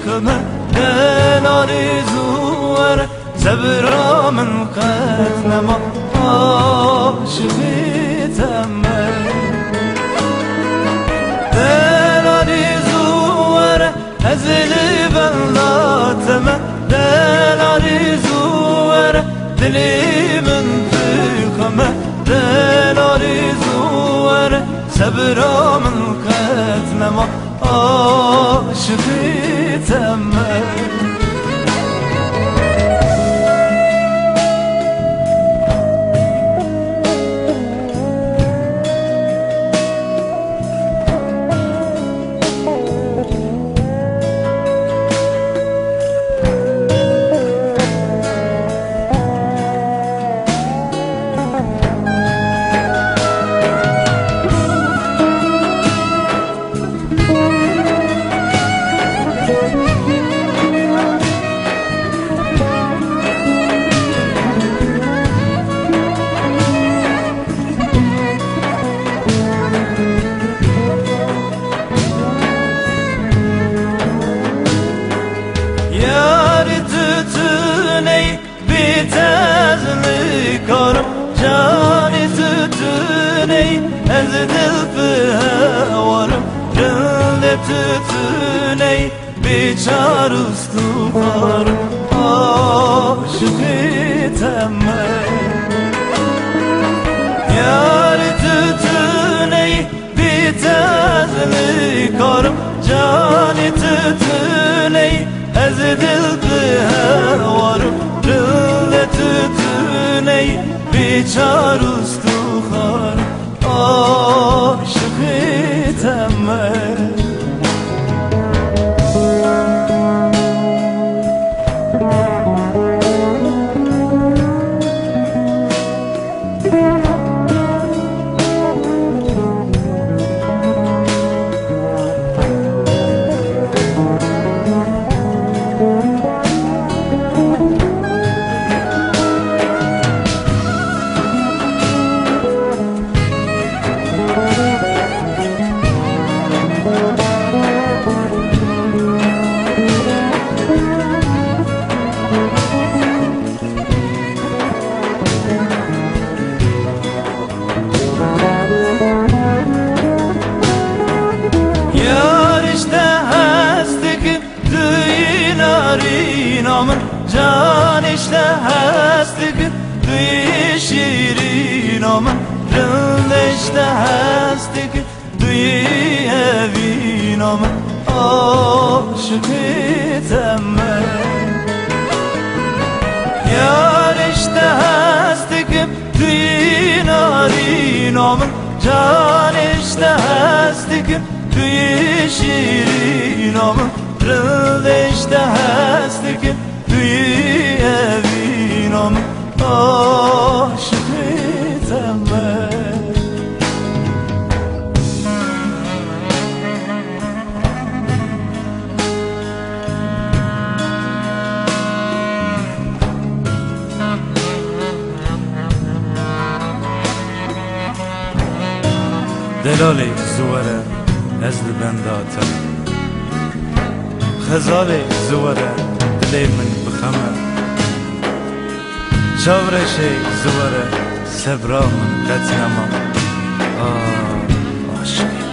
بخمه دل آرزواره صبر من قد نما عاشقیتم دل آرزواره ازلی بلاتم دل آرزواره دلی من بخمه دل آرزواره صبر من قد نما عاشقیتم جاني تتني أزدل بهوارم جلة تتني بيشار استغفارم عاشقیتم یاری تتني بیتزلی کارم جانی تتني أزدل بهوارم جلة تتني بیچار استخوان عاشقیتم جان işte هستك duy şirin aman Rıl işte hastك duy evin aman Aşıkıtem Yar işte hastك duy narin aman Can işte hastك duy şirin aman Rıl işte hastك duy evin aman Aşıkıtem دلالی زوره نزد بنداتم خزالی زوره دلی من بخمه چاورشی زوره صبرا من قد نما عاشقی